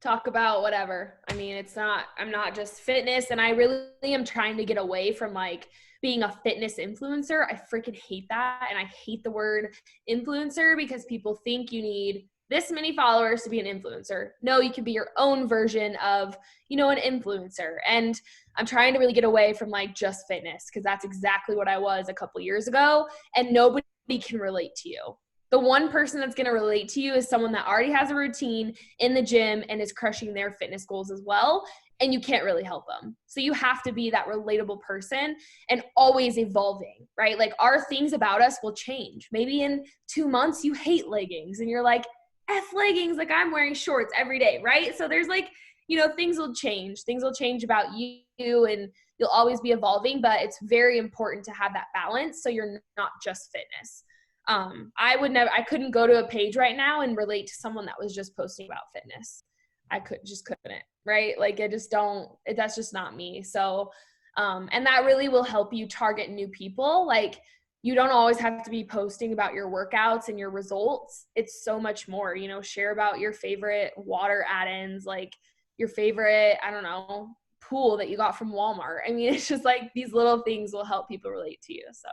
Talk about whatever. I mean, I'm not just fitness, and I really am trying to get away from like being a fitness influencer. I freaking hate that, and I hate the word influencer, because people think you need this many followers to be an influencer. No, you can be your own version of, you know, an influencer. And I'm trying to really get away from like just fitness, because that's exactly what I was a couple years ago, and nobody can relate to you. The one person that's going to relate to you is someone that already has a routine in the gym and is crushing their fitness goals as well. And you can't really help them. So you have to be that relatable person and always evolving, right? Like our things about us will change. Maybe in 2 months you hate leggings and you're like, F leggings, like I'm wearing shorts every day, right? So there's like, you know, things will change. Things will change about you, and you'll always be evolving, but it's very important to have that balance so you're not just fitness. I couldn't go to a page right now and relate to someone that was just posting about fitness. I couldn't, right? Like that's just not me. So, and that really will help you target new people. Like you don't always have to be posting about your workouts and your results. It's so much more, you know, share about your favorite water add-ins, like your favorite, I don't know, pool that you got from Walmart. I mean, it's just like these little things will help people relate to you. So.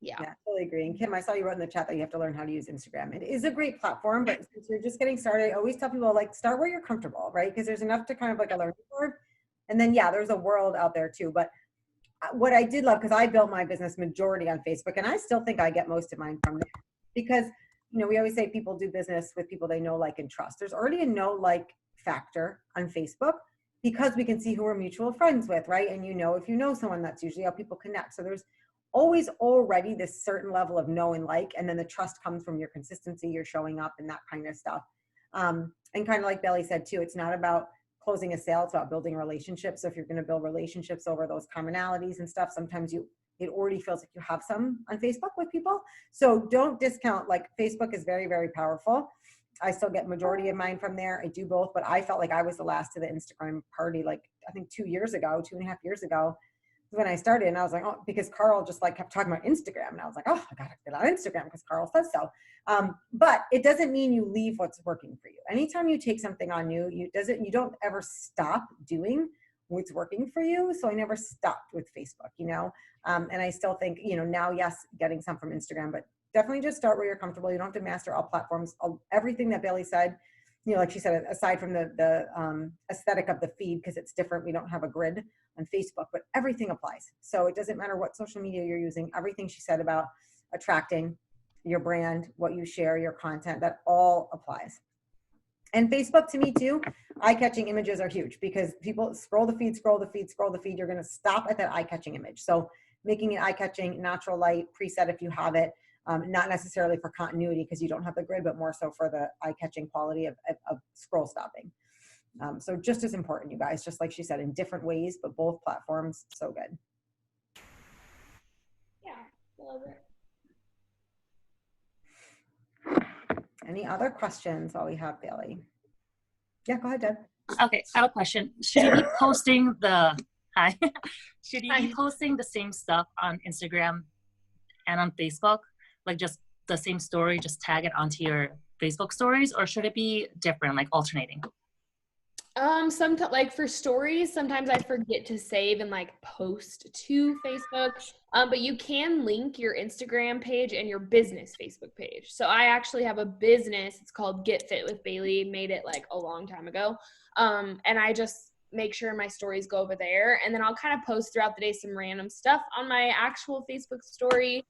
Yeah, totally agree. And Kim, I saw you wrote in the chat that you have to learn how to use Instagram. It is a great platform, but since you're just getting started, I always tell people like start where you're comfortable, right? Because there's enough to kind of like a learning curve. And then, yeah, there's a world out there too. But what I did love, because I built my business majority on Facebook, and I still think I get most of mine from there, because, you know, we always say people do business with people they know, like, and trust. There's already a know, like factor on Facebook because we can see who we're mutual friends with, right? And, you know, if you know someone, that's usually how people connect. So there's always already this certain level of know and like, and then the trust comes from your consistency, you're showing up and that kind of stuff. And kind of like Baylee said too, it's not about closing a sale, it's about building relationships. So if you're going to build relationships over those commonalities and stuff, sometimes it already feels like you have some on Facebook with people. So don't discount, like Facebook is very, very powerful. I still get majority of mine from there. I do both, but I felt like I was the last to the Instagram party, like I think 2.5 years ago, when I started, and I was like, oh, because Carl just like kept talking about Instagram, and I was like, oh, I gotta get on Instagram because Carl says so. But it doesn't mean you leave what's working for you. Anytime you take something on you don't ever stop doing what's working for you. So I never stopped with Facebook, you know, and I still think, you know, now, yes, getting some from Instagram, but definitely just start where you're comfortable. You don't have to master all platforms. Everything that Baylee said, you know, like she said, aside from the aesthetic of the feed, because it's different, we don't have a grid on Facebook, but everything applies. So it doesn't matter what social media you're using. Everything she said about attracting your brand, what you share, your content, that all applies. And Facebook, to me too, eye-catching images are huge because people scroll the feed, you're going to stop at that eye-catching image. So making it eye-catching, natural light, preset if you have it, not necessarily for continuity because you don't have the grid, but more so for the eye-catching quality of scroll stopping. So just as important, you guys, just like she said, in different ways, but both platforms, so good. Yeah, love it. Any other questions while we have Baylee? Yeah, go ahead, Deb. Okay, I have a question. Should you be posting the should you be posting the same stuff on Instagram and on Facebook? Like just the same story, just tag it onto your Facebook stories, or should it be different, like alternating? Sometimes, like for stories, sometimes I forget to save and like post to Facebook. But you can link your Instagram page and your business Facebook page. So I actually have a business. It's called Get Fit with Baylee. Made it like a long time ago. And I just make sure my stories go over there, and then I'll kind of post throughout the day some random stuff on my actual Facebook story.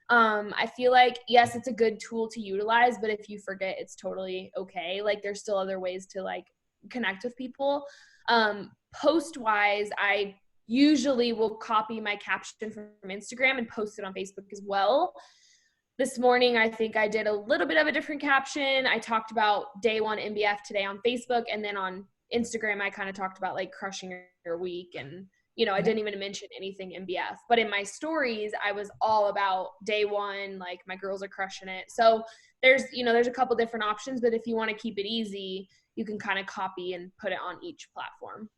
I feel like, yes, it's a good tool to utilize, but if you forget, it's totally okay. Like there's still other ways to like connect with people. Post wise, I usually will copy my caption from Instagram and post it on Facebook as well. This morning, I think I did a little bit of a different caption. I talked about day 1 MBF today on Facebook, and then on Instagram, I kind of talked about like crushing your week, and you know, I didn't even mention anything MBF, but in my stories, I was all about day 1, like my girls are crushing it. So there's a couple different options, but if you want to keep it easy, you can kind of copy and put it on each platform.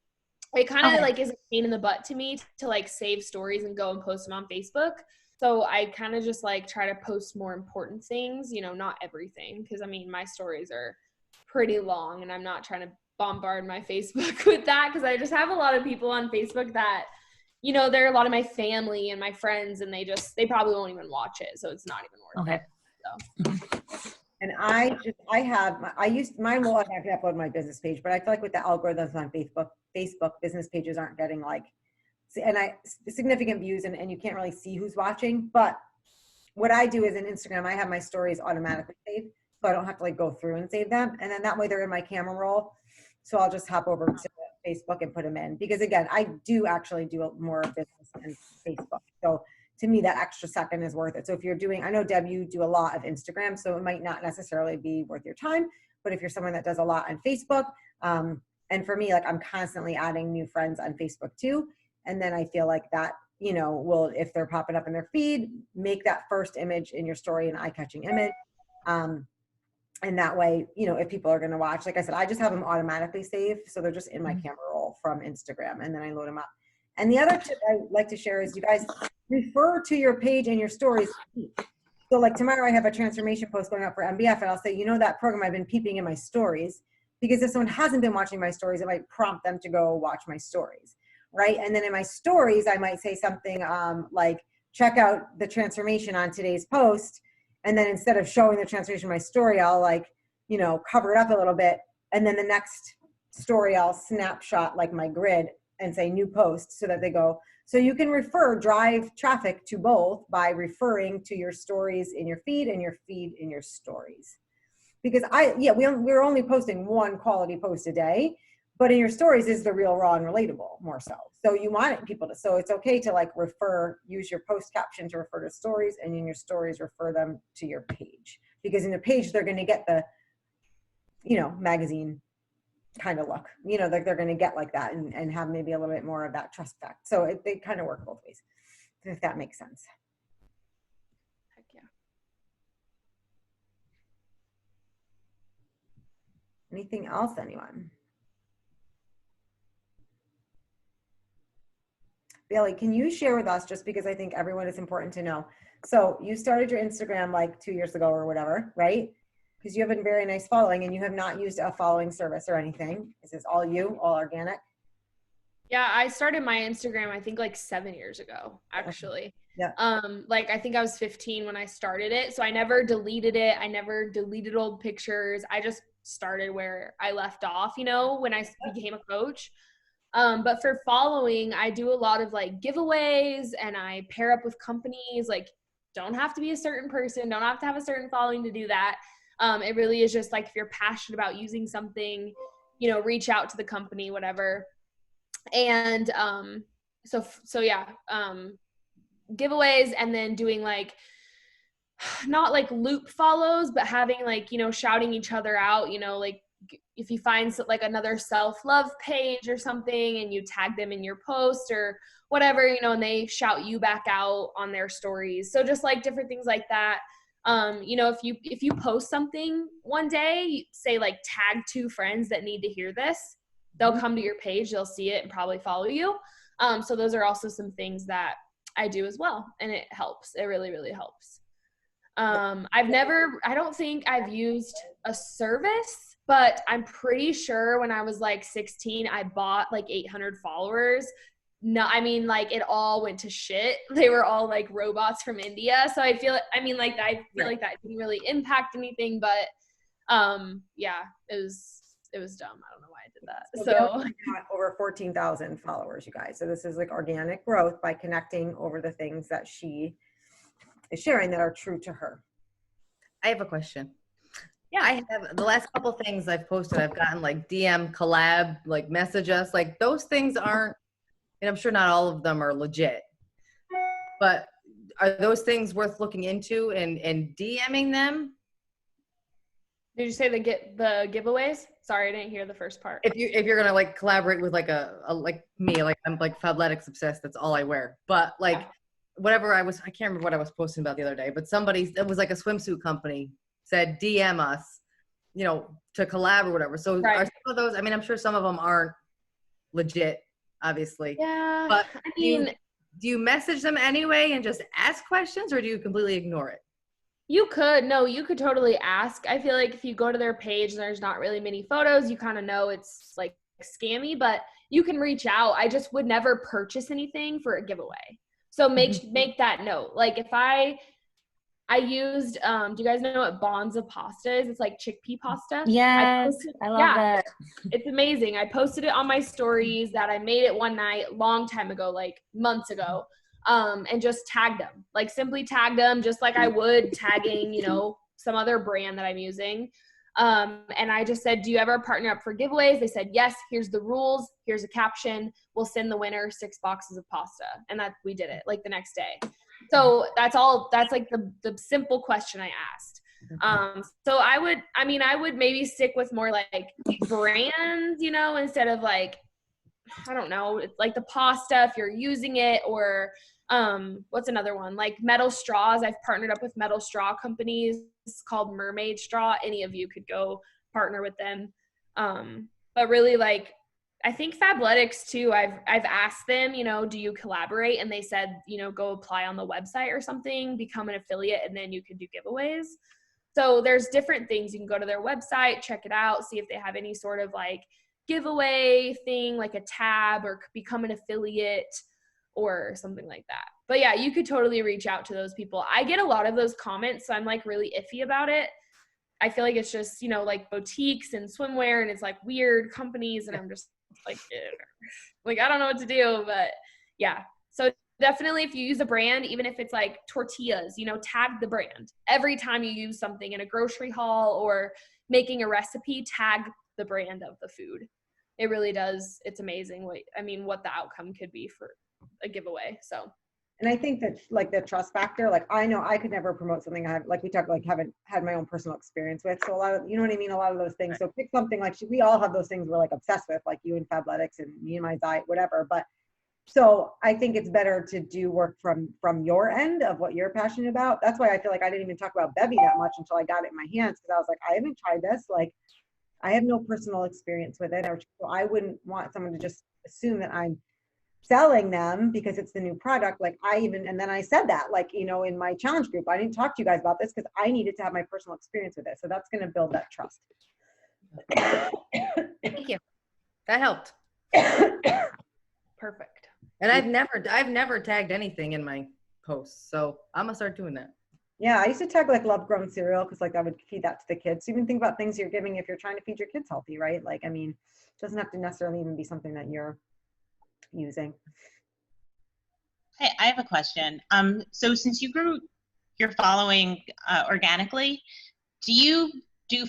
It kind of like is a pain in the butt to me to like save stories and go and post them on Facebook. So I kind of just like try to post more important things, not everything. Cause I mean, my stories are pretty long and I'm not trying to bombard my Facebook with that. Cause I just have a lot of people on Facebook that, they're a lot of my family and my friends, and they probably won't even watch it. So it's not even worth it. So. And I used, mine will automatically upload my business page, but I feel like with the algorithms on Facebook business pages aren't getting like, significant views and you can't really see who's watching. But what I do is in Instagram, I have my stories automatically saved. So I don't have to like go through and save them. And then that way they're in my camera roll. So I'll just hop over to Facebook and put them in, because again, I do actually do more business in Facebook. So to me, that extra second is worth it. So if you're doing, I know Deb, you do a lot of Instagram, so it might not necessarily be worth your time, but if you're someone that does a lot on Facebook, and for me, like I'm constantly adding new friends on Facebook too. And then I feel like that, you know, will, if they're popping up in their feed, make that first image in your story an eye-catching image. And that way, you know, if people are going to watch, like I said, I just have them automatically saved. So they're just in my camera roll from Instagram, and then I load them up. And the other tip I like to share is you guys refer to your page and your stories. So like tomorrow I have a transformation post going up for MBF, and I'll say, you know, that program I've been peeping in my stories, because if someone hasn't been watching my stories, it might prompt them to go watch my stories. Right. And then in my stories, I might say something like, check out the transformation on today's post. And then instead of showing the transformation in my story, I'll like, you know, cover it up a little bit. And then the next story, I'll snapshot like my grid and say new post, so that they go. So you can drive traffic to both by referring to your stories in your feed and your feed in your stories. Because we're only posting one quality post a day, but in your stories is the real, raw, and relatable more so. So you want people to, so it's okay to like use your post caption to refer to stories, and in your stories, refer them to your page. Because in the page, they're going to get the, you know, magazine kind of look, you know, like they're going to get like that and have maybe a little bit more of that trust factor. So they kind of work both ways, if that makes sense. Heck yeah. Anything else, anyone? Baylee, can you share with us, just because I think everyone is important to know. So you started your Instagram like 2 years ago or whatever, right? Because you have a very nice following, and you have not used a following service or anything. Is this all you, all organic? Yeah, I started my Instagram, I think like 7 years ago, actually. Yeah. Like I think I was 15 when I started it. So I never deleted it. I never deleted old pictures. I just started where I left off, you know, when I became a coach. But for following, I do a lot of like giveaways, and I pair up with companies. Like, don't have to be a certain person, don't have to have a certain following to do that. It really is just like, if you're passionate about using something, you know, reach out to the company, whatever. And so yeah, giveaways, and then doing like, not like loop follows, but having like, you know, shouting each other out, you know, like if you find like another self-love page or something and you tag them in your post or whatever, you know, and they shout you back out on their stories. So just like different things like that. You know, if you post something one day, say like tag 2 friends that need to hear this, they'll come to your page, they'll see it and probably follow you. So those are also some things that I do as well. And it helps. It really, really helps. I don't think I've used a service, but I'm pretty sure when I was like 16, I bought like 800 followers. No, I mean, like it all went to shit. They were all like robots from India. So I feel like that didn't really impact anything, but yeah, it was dumb. I don't know why I did that. So over 14,000 followers, you guys. So this is like organic growth by connecting over the things that she is sharing that are true to her. I have a question. Yeah. I have the last couple things I've posted, I've gotten like DM, collab, like message us, like those things aren't, and I'm sure not all of them are legit, but are those things worth looking into and DMing them? Did you say the giveaways? Sorry, I didn't hear the first part. If you're gonna like collaborate with like a like me, like I'm like Fabletics obsessed, that's all I wear. But like whatever I can't remember what I was posting about the other day, but it was like a swimsuit company said DM us, you know, to collab or whatever. So are some of those, I mean, I'm sure some of them aren't legit, obviously. Yeah. But I mean, do you message them anyway and just ask questions, or do you completely ignore it? you could totally ask. I feel like if you go to their page and there's not really many photos, you kind of know it's like scammy, but you can reach out. I just would never purchase anything for a giveaway. So make that note. Like if I I used, do you guys know what Bonza pasta is? It's like chickpea pasta. Yes, I love that. It's amazing. I posted it on my stories that I made it one night, long time ago, like months ago, and just tagged them. Like simply tagged them just like I would tagging, you know, some other brand that I'm using. And I just said, do you ever partner up for giveaways? They said, yes, here's the rules. Here's a caption. We'll send the winner 6 boxes of pasta. And that we did it like the next day. So that's like the simple question I asked. So I would maybe stick with more like brands, you know, instead of like, I don't know, it's like the pasta if you're using it, or what's another one? Like metal straws. I've partnered up with metal straw companies. It's called Mermaid Straw. Any of you could go partner with them. But really, like, I think Fabletics too, I've asked them, you know, do you collaborate? And they said, you know, go apply on the website or something, become an affiliate, and then you can do giveaways. So there's different things. You can go to their website, check it out, see if they have any sort of like giveaway thing, like a tab, or become an affiliate or something like that. But yeah, you could totally reach out to those people. I get a lot of those comments, so I'm like really iffy about it. I feel like it's just, you know, like boutiques and swimwear, and it's like weird companies, and I'm just like I don't know what to do. But yeah, so definitely if you use a brand, even if it's like tortillas, you know, tag the brand. Every time you use something in a grocery haul or making a recipe, tag the brand of the food. It really does. It's amazing what the outcome could be for a giveaway. So, and I think that like the trust factor, like I know I could never promote something I have, like we talked, like haven't had my own personal experience with. So a lot of, you know what I mean? A lot of those things. So pick something like, we all have those things we're like obsessed with, like you and Fabletics and me and my diet, whatever. But so I think it's better to do work from your end of what you're passionate about. That's why I feel like I didn't even talk about Bevy that much until I got it in my hands. Cause I was like, I haven't tried this. Like I have no personal experience with it. Or so I wouldn't want someone to just assume that I'm selling them because it's the new product. Like and then I said that, like, you know, in my challenge group, I didn't talk to you guys about this because I needed to have my personal experience with it. So that's going to build that trust. Thank you. That helped. perfect. And I've never tagged anything in my posts, so I'm gonna start doing that. Yeah, I used to tag like love grown cereal because like I would feed that to the kids. So even think about things you're giving if you're trying to feed your kids healthy, right? Like, I mean, it doesn't have to necessarily even be something that you're using. Hey, I have a question. So since you grew your following organically, do you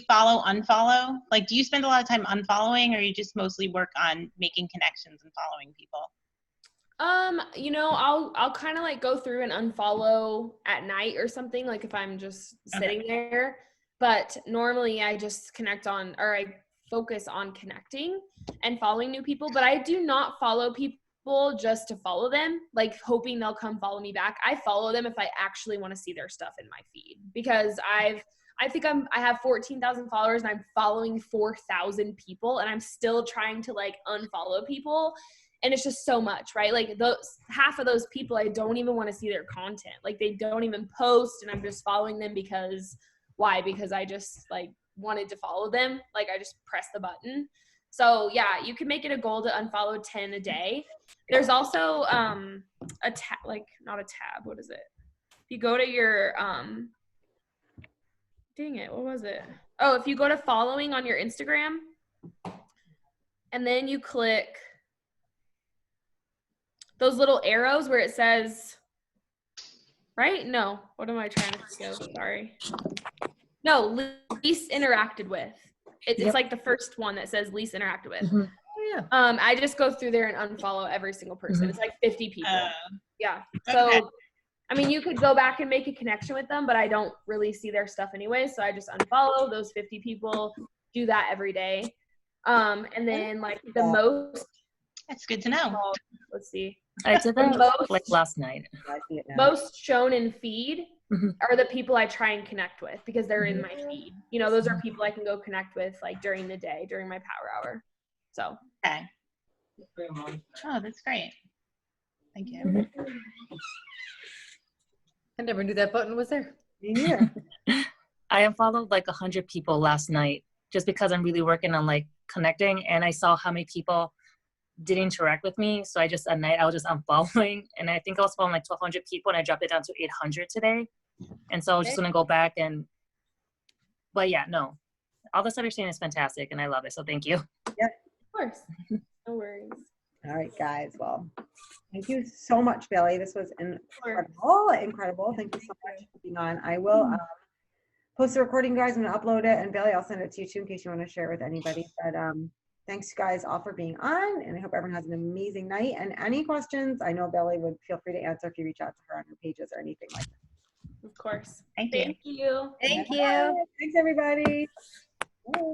follow, unfollow? Like, do you spend a lot of time unfollowing, or you just mostly work on making connections and following people? You know, I'll kind of like go through and unfollow at night or something, like if I'm just sitting there. But normally I just I focus on connecting and following new people. But I do not follow people just to follow them, like hoping they'll come follow me back. I follow them if I actually want to see their stuff in my feed, because I have 14,000 followers and I'm following 4,000 people, and I'm still trying to like unfollow people. And it's just so much, right? Like half of those people, I don't even want to see their content. Like they don't even post, and I'm just following them because why? Because I just like wanted to follow them. Like I just press the button. So yeah, you can make it a goal to unfollow 10 a day. There's also a tab, like not a tab. What is it? If you go to your, dang it, what was it? Oh, if you go to following on your Instagram and then you click those little arrows where it says, right? No, what am I trying to think of? Sorry. No, least interacted with. It's like the first one that says least interacted with. Oh, yeah. I just go through there and unfollow every single person. It's like 50 people. Yeah. So, I mean, you could go back and make a connection with them, but I don't really see their stuff anyway. So I just unfollow those 50 people, do that every day. And then like the most. That's good to know. Let's see. I did that like last night. Most shown in feed are the people I try and connect with because they're in my feed. You know, those are people I can go connect with like during the day, during my power hour. So. Okay. Oh, that's great. Thank you. I never knew that button was there. Yeah. I unfollowed like 100 people last night just because I'm really working on like connecting, and I saw how many people didn't interact with me. So at night I was just unfollowing, and I think I was following like 1,200 people, and I dropped it down to 800 today. And so I'm just gonna go back and, but yeah, no, all the stuff you're saying is fantastic and I love it. So thank you. Of course. No worries. All right, guys. Well, thank you so much, Baylee. This was incredible. Thank you so much for being on. I will post the recording, guys. I'm gonna upload it, and Baylee, I'll send it to you too in case you want to share it with anybody. But thanks, guys, all for being on, and I hope everyone has an amazing night. And any questions, I know Baylee would feel free to answer if you reach out to her on her pages or anything like that. Of course. Thank you. Thank you. Thank you. Thanks, everybody. Bye.